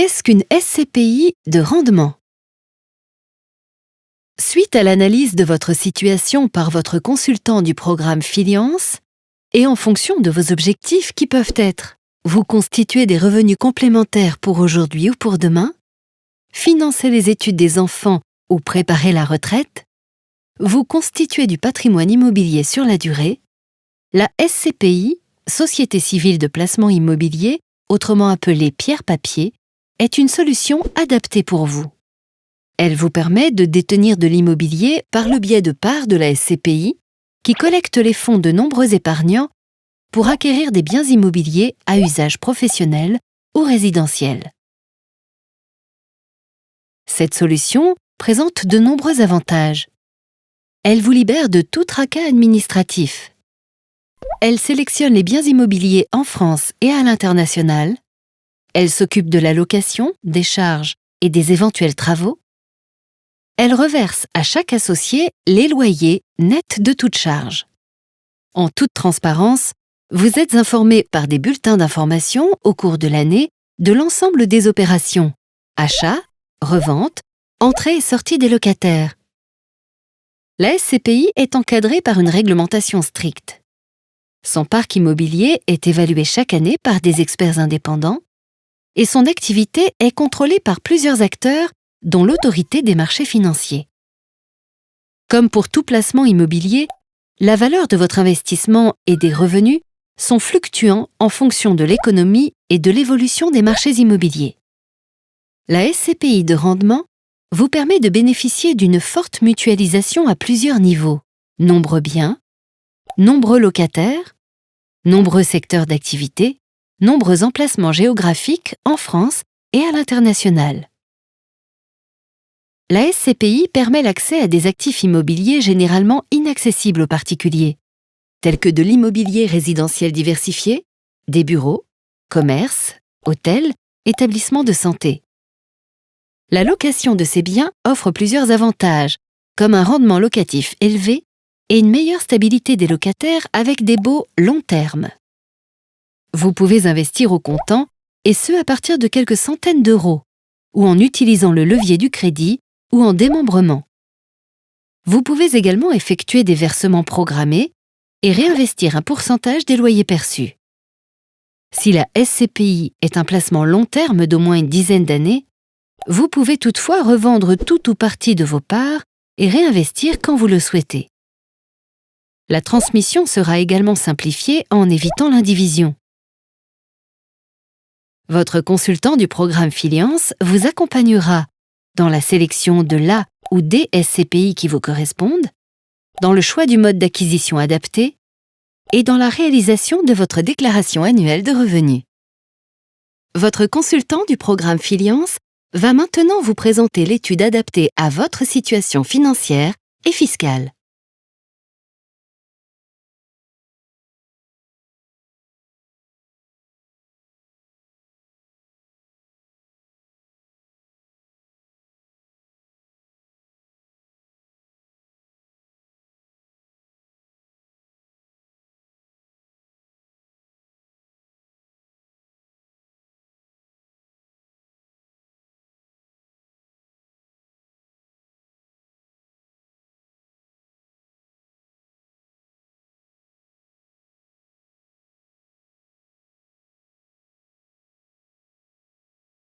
Qu'est-ce qu'une SCPI de rendement? Suite à l'analyse de votre situation par votre consultant du programme Filiance, et en fonction de vos objectifs qui peuvent être vous constituer des revenus complémentaires pour aujourd'hui ou pour demain, financer les études des enfants ou préparer la retraite, vous constituer du patrimoine immobilier sur la durée, la SCPI, Société civile de placement immobilier, autrement appelée pierre-papier, est une solution adaptée pour vous. Elle vous permet de détenir de l'immobilier par le biais de parts de la SCPI qui collecte les fonds de nombreux épargnants pour acquérir des biens immobiliers à usage professionnel ou résidentiel. Cette solution présente de nombreux avantages. Elle vous libère de tout tracas administratif. Elle sélectionne les biens immobiliers en France et à l'international. Elle s'occupe de la location, des charges et des éventuels travaux. Elle reverse à chaque associé les loyers nets de toute charge. En toute transparence, vous êtes informé par des bulletins d'information au cours de l'année de l'ensemble des opérations, achat, revente, entrée et sortie des locataires. La SCPI est encadrée par une réglementation stricte. Son parc immobilier est évalué chaque année par des experts indépendants et son activité est contrôlée par plusieurs acteurs dont l'autorité des marchés financiers. Comme pour tout placement immobilier, la valeur de votre investissement et des revenus sont fluctuants en fonction de l'économie et de l'évolution des marchés immobiliers. La SCPI de rendement vous permet de bénéficier d'une forte mutualisation à plusieurs niveaux: nombreux biens, nombreux locataires, nombreux secteurs d'activité, nombreux emplacements géographiques en France et à l'international. La SCPI permet l'accès à des actifs immobiliers généralement inaccessibles aux particuliers, tels que de l'immobilier résidentiel diversifié, des bureaux, commerces, hôtels, établissements de santé. La location de ces biens offre plusieurs avantages, comme un rendement locatif élevé et une meilleure stabilité des locataires avec des baux long terme. Vous pouvez investir au comptant, et ce à partir de quelques centaines d'euros, ou en utilisant le levier du crédit ou en démembrement. Vous pouvez également effectuer des versements programmés et réinvestir un pourcentage des loyers perçus. Si la SCPI est un placement long terme d'au moins une dizaine d'années, vous pouvez toutefois revendre tout ou partie de vos parts et réinvestir quand vous le souhaitez. La transmission sera également simplifiée en évitant l'indivision. Votre consultant du programme Filiance vous accompagnera dans la sélection de la ou des SCPI qui vous correspondent, dans le choix du mode d'acquisition adapté et dans la réalisation de votre déclaration annuelle de revenus. Votre consultant du programme Filiance va maintenant vous présenter l'étude adaptée à votre situation financière et fiscale.